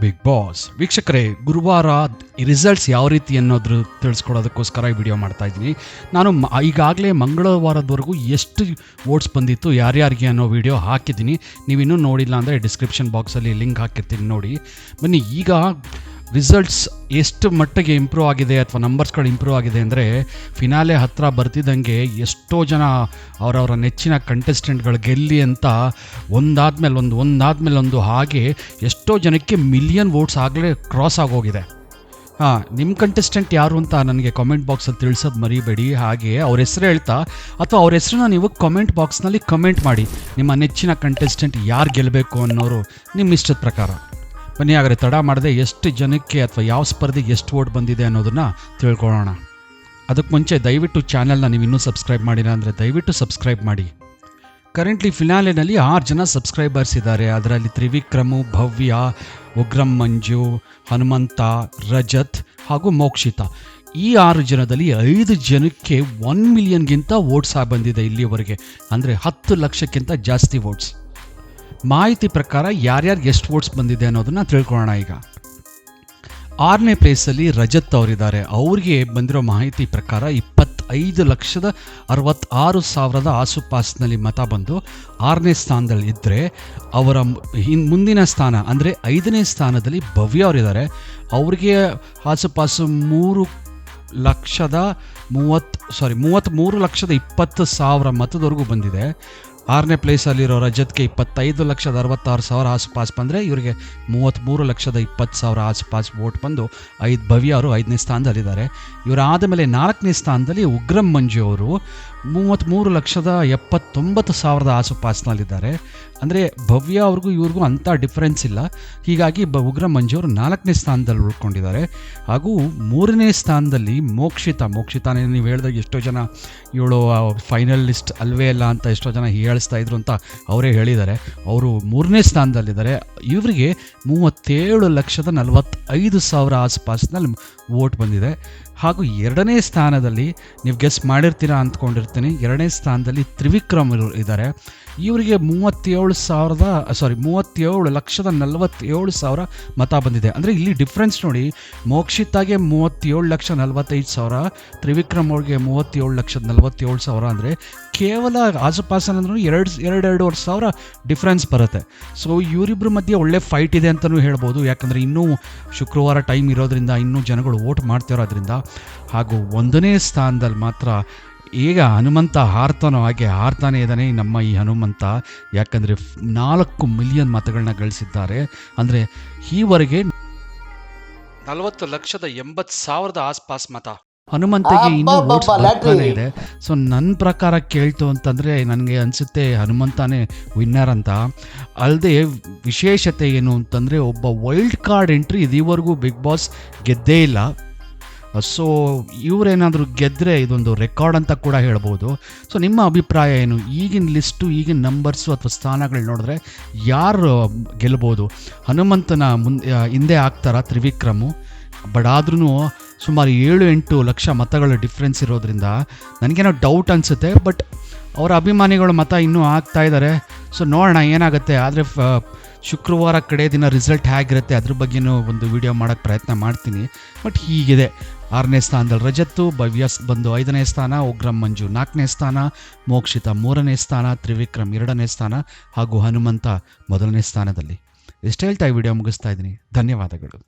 Big boss ವೀಕ್ಷಕರೇ, ಗುರುವಾರ results ಯಾವ ರೀತಿ ಅನ್ನೋದ್ರ ತಿಳಿಸ್ಕೊಡೋದಕ್ಕೋಸ್ಕರ ಈ ವಿಡಿಯೋ ಮಾಡ್ತಾ ಇದ್ದೀನಿ. ನಾನು ಈಗಾಗಲೇ ಮಂಗಳವಾರದವರೆಗೂ ಎಷ್ಟು ವೋಟ್ಸ್ ಬಂದಿತ್ತು ಯಾರ್ಯಾರಿಗೆ ಅನ್ನೋ ವಿಡಿಯೋ ಹಾಕಿದ್ದೀನಿ. ನೀವಿನ್ನೂ ನೋಡಿಲ್ಲ ಅಂದರೆ ಡಿಸ್ಕ್ರಿಪ್ಷನ್ ಬಾಕ್ಸಲ್ಲಿ ಲಿಂಕ್ ಹಾಕಿರ್ತೀನಿ, ನೋಡಿ ಬನ್ನಿ. ಈಗ ರಿಸಲ್ಟ್ಸ್ ಎಷ್ಟು ಮಟ್ಟಿಗೆ ಇಂಪ್ರೂವ್ ಆಗಿದೆ ಅಥವಾ ನಂಬರ್ಸ್ಗಳು ಇಂಪ್ರೂವ್ ಆಗಿದೆ ಅಂದರೆ, ಫಿನಾಲೆ ಹತ್ತಿರ ಬರ್ತಿದ್ದಂಗೆ ಎಷ್ಟೋ ಜನ ಅವರವರ ನೆಚ್ಚಿನ ಕಂಟೆಸ್ಟೆಂಟ್ಗಳು ಗೆಲ್ಲಿ ಅಂತ ಒಂದಾದ್ಮೇಲೆ ಒಂದು ಹಾಗೆ ಎಷ್ಟೋ ಜನಕ್ಕೆ ಮಿಲಿಯನ್ ವೋಟ್ಸ್ ಆಗಲೇ ಕ್ರಾಸ್ ಆಗೋಗಿದೆ. ನಿಮ್ಮ ಕಂಟೆಸ್ಟೆಂಟ್ ಯಾರು ಅಂತ ನನಗೆ ಕಾಮೆಂಟ್ ಬಾಕ್ಸಲ್ಲಿ ತಿಳಿಸೋದು ಮರಿಬೇಡಿ. ಹಾಗೆ ಅವ್ರ ಹೆಸರು ಹೇಳ್ತಾ ಅಥವಾ ಅವ್ರ ಹೆಸರನ್ನ ನೀವು ಕಾಮೆಂಟ್ ಬಾಕ್ಸ್ನಲ್ಲಿ ಕಮೆಂಟ್ ಮಾಡಿ. ನಿಮ್ಮ ನೆಚ್ಚಿನ ಕಂಟೆಸ್ಟೆಂಟ್ ಯಾರು ಗೆಲ್ಲಬೇಕು ಅನ್ನೋರು ನಿಮ್ಮ ಇಷ್ಟದ ಪ್ರಕಾರ. ಬನ್ನಿ ಹಾಗಾದ್ರೆ ತಡ ಮಾಡದೆ ಎಷ್ಟು ಜನಕ್ಕೆ ಅಥವಾ ಯಾವ ಸ್ಪರ್ಧೆಗೆ ಎಷ್ಟು ವೋಟ್ ಬಂದಿದೆ ಅನ್ನೋದನ್ನು ತಿಳ್ಕೊಳ್ಳೋಣ. ಅದಕ್ಕೆ ಮುಂಚೆ ದಯವಿಟ್ಟು ಚಾನಲ್ನ ನೀವು ಇನ್ನೂ ಸಬ್ಸ್ಕ್ರೈಬ್ ಮಾಡಿಲ್ಲ ಅಂದರೆ ದಯವಿಟ್ಟು ಸಬ್ಸ್ಕ್ರೈಬ್ ಮಾಡಿ. ಕರೆಂಟ್ಲಿ ಫಿನಾಲೆನಲ್ಲಿ 6 ಜನ ಸಬ್ಸ್ಕ್ರೈಬರ್ಸ್ ಇದ್ದಾರೆ. ಅದರಲ್ಲಿ ತ್ರಿವಿಕ್ರಮು, ಭವ್ಯ, ಉಗ್ರಂ ಮಂಜು, ಹನುಮಂತ, ರಜತ್ ಹಾಗೂ ಮೋಕ್ಷಿತಾ. ಈ 6 ಜನದಲ್ಲಿ 5 ಜನಕ್ಕೆ 1 ಮಿಲಿಯನ್ಗಿಂತ ವೋಟ್ಸ್ ಬಂದಿದೆ ಇಲ್ಲಿಯವರೆಗೆ, ಅಂದರೆ 10 ಲಕ್ಷಕ್ಕಿಂತ ಜಾಸ್ತಿ ವೋಟ್ಸ್. ಮಾಹಿತಿ ಪ್ರಕಾರ ಯಾರ್ಯಾರಿಗೆ ಎಷ್ಟು ವೋಟ್ಸ್ ಬಂದಿದೆ ಅನ್ನೋದನ್ನು ತಿಳ್ಕೊಳ್ಳೋಣ. ಈಗ 6ನೇ ಪ್ಲೇಸಲ್ಲಿ ರಜತ್ ಅವರಿದ್ದಾರೆ. ಅವ್ರಿಗೆ ಬಂದಿರೋ ಮಾಹಿತಿ ಪ್ರಕಾರ 25,66,000 ಆಸುಪಾಸಿನಲ್ಲಿ ಮತ ಬಂದು 6ನೇ ಸ್ಥಾನದಲ್ಲಿ ಇದ್ದರೆ, ಅವರ ಮುಂದಿನ ಸ್ಥಾನ ಅಂದರೆ 5ನೇ ಸ್ಥಾನದಲ್ಲಿ ಭವ್ಯ ಅವರಿದ್ದಾರೆ. ಅವ್ರಿಗೆ ಆಸುಪಾಸು 33,20,000 ಮತದವರೆಗೂ ಬಂದಿದೆ. 6ನೇ ಪ್ಲೇಸಲ್ಲಿರೋ ರಜತ್ಗೆ 25,66,000 ಆಸುಪಾಸು ಬಂದರೆ, ಇವರಿಗೆ 33,20,000 ಆಸುಪಾಸು ವೋಟ್ ಬಂದು ಭವ್ಯ ಅವರು 5ನೇ ಸ್ಥಾನದಲ್ಲಿದ್ದಾರೆ. ಇವರಾದ ಮೇಲೆ 4ನೇ ಸ್ಥಾನದಲ್ಲಿ ಉಗ್ರಂ ಮಂಜು ಅವರು 33,79,000 ಆಸುಪಾಸಿನಲ್ಲಿದ್ದಾರೆ. ಅಂದರೆ ಭವ್ಯ ಅವ್ರಿಗೂ ಇವ್ರಿಗೂ ಅಂಥ ಡಿಫ್ರೆನ್ಸ್ ಇಲ್ಲ. ಹೀಗಾಗಿ ಉಗ್ರಂ ಮಂಜು ಅವರು 4ನೇ ಸ್ಥಾನದಲ್ಲಿ ಉಳ್ಕೊಂಡಿದ್ದಾರೆ. ಹಾಗೂ 3ನೇ ಸ್ಥಾನದಲ್ಲಿ ಮೋಕ್ಷಿತಾನೇ ನೀವು ಹೇಳಿದಾಗ ಎಷ್ಟೋ ಜನ ಇವಳು ಫೈನಲ್ ಲಿಸ್ಟ್ ಅಲ್ವೇ ಅಲ್ಲ ಅಂತ ಎಷ್ಟೋ ಜನ ಹೇಳಿಸ್ತಾ ಇದ್ರು ಅಂತ ಅವರೇ ಹೇಳಿದ್ದಾರೆ. ಅವರು 3ನೇ ಸ್ಥಾನದಲ್ಲಿದ್ದಾರೆ. ಇವರಿಗೆ 37,45,000 ಆಸುಪಾಸಿನಲ್ಲಿ ವೋಟ್ ಬಂದಿದೆ. ಹಾಗೂ 2ನೇ ಸ್ಥಾನದಲ್ಲಿ ನೀವು ಗೆಸ್ ಮಾಡಿರ್ತೀರಾ ಅಂದ್ಕೊಂಡಿರ್ತೀನಿ, 2ನೇ ಸ್ಥಾನದಲ್ಲಿ ತ್ರಿವಿಕ್ರಮ್ ಇದ್ದಾರೆ. ಇವರಿಗೆ 37,47,000 ಮತ ಬಂದಿದೆ. ಅಂದರೆ ಇಲ್ಲಿ ಡಿಫ್ರೆನ್ಸ್ ನೋಡಿ, ಮೋಕ್ಷಿತಾಗೆ 37,45,000, ತ್ರಿವಿಕ್ರಮ್ ಅವ್ರಿಗೆ 37,47,000. ಅಂದರೆ ಕೇವಲ ಆಸುಪಾಸಂದ್ರೂ 2,500 ಡಿಫ್ರೆನ್ಸ್ ಬರುತ್ತೆ. ಸೊ ಇವರಿಬ್ಬರ ಮಧ್ಯೆ ಒಳ್ಳೆ ಫೈಟ್ ಇದೆ ಅಂತಲೂ ಹೇಳ್ಬೋದು. ಯಾಕಂದರೆ ಇನ್ನೂ ಶುಕ್ರವಾರ ಟೈಮ್ ಇರೋದ್ರಿಂದ ಇನ್ನೂ ಜನಗಳು ವೋಟ್ ಮಾಡ್ತಿರೋದ್ರಿಂದ. ಹಾಗೂ 1ನೇ ಸ್ಥಾನದಲ್ಲಿ ಮಾತ್ರ ಈಗ ಹನುಮಂತ ಹಾರ್ತಾನೆ ಇದ್ದಾನೆ ನಮ್ಮ ಈ ಹನುಮಂತ. ಯಾಕಂದರೆ 4 ಮಿಲಿಯನ್ ಮತಗಳನ್ನ ಗಳಿಸಿದ್ದಾರೆ. ಅಂದರೆ ಈವರೆಗೆ 40,80,000 ಆಸ್ಪಾಸ್ ಮತ ಹನುಮಂತಗೆ ಇನ್ನೂ ವೋಟ್ಸ್ ಬರ್ತಾನೆ ಇದೆ. ಸೊ ನನ್ನ ಪ್ರಕಾರ ಕೇಳ್ತು ಅಂತಂದರೆ ನನಗೆ ಅನಿಸುತ್ತೆ ಹನುಮಂತನೇ ವಿನ್ನರ್ ಅಂತ. ಅಲ್ಲದೆ ವಿಶೇಷತೆ ಏನು ಅಂತಂದರೆ, ಒಬ್ಬ ವೈಲ್ಡ್ ಕಾರ್ಡ್ ಎಂಟ್ರಿ ಇದುವರೆಗೂ ಬಿಗ್ ಬಾಸ್ ಗೆದ್ದೇ ಇಲ್ಲ. ಸೊ ಇವರೇನಾದರೂ ಗೆದ್ದರೆ ಇದೊಂದು ರೆಕಾರ್ಡ್ ಅಂತ ಕೂಡ ಹೇಳ್ಬೋದು. ಸೊ ನಿಮ್ಮ ಅಭಿಪ್ರಾಯ ಏನು? ಈಗಿನ ಲಿಸ್ಟು, ಈಗಿನ ನಂಬರ್ಸು ಅಥವಾ ಸ್ಥಾನಗಳು ನೋಡಿದ್ರೆ ಯಾರು ಗೆಲ್ಬೋದು? ಹನುಮಂತನ ಹಿಂದೆ ಆಗ್ತಾರಾ ತ್ರಿವಿಕ್ರಮು? ಬಟ್ ಆದ್ರೂ ಸುಮಾರು 7-8 ಲಕ್ಷ ಮತಗಳ ಡಿಫ್ರೆನ್ಸ್ ಇರೋದ್ರಿಂದ ನನಗೇನೋ ಡೌಟ್ ಅನಿಸುತ್ತೆ. ಬಟ್ ಅವರ ಅಭಿಮಾನಿಗಳು ಮತ ಇನ್ನೂ ಆಗ್ತಾ ಇದ್ದಾರೆ. ಸೊ ನೋಡೋಣ ಏನಾಗುತ್ತೆ. ಆದರೆ ಶುಕ್ರವಾರ ಕಡೆ ದಿನ ರಿಸಲ್ಟ್ ಹೇಗಿರುತ್ತೆ ಅದ್ರ ಬಗ್ಗೆನೂ ಒಂದು ವಿಡಿಯೋ ಮಾಡೋಕ್ಕೆ ಪ್ರಯತ್ನ ಮಾಡ್ತೀನಿ. ಬಟ್ ಹೀಗಿದೆ, 6ನೇ ಸ್ಥಾನದಲ್ಲಿ ರಜತ್ತು, ಭವ್ಯ ಬಂದು 5ನೇ ಸ್ಥಾನ, ಉಗ್ರಂ ಮಂಜು 4ನೇ ಸ್ಥಾನ, ಮೋಕ್ಷಿತಾ 3ನೇ ಸ್ಥಾನ, ತ್ರಿವಿಕ್ರಮ್ 2ನೇ ಸ್ಥಾನ ಹಾಗೂ ಹನುಮಂತ 1ನೇ ಸ್ಥಾನದಲ್ಲಿ. ಇಷ್ಟು ಹೇಳ್ತಾ ಈ ವಿಡಿಯೋ ಮುಗಿಸ್ತಾ ಇದ್ದೀನಿ. ಧನ್ಯವಾದಗಳು.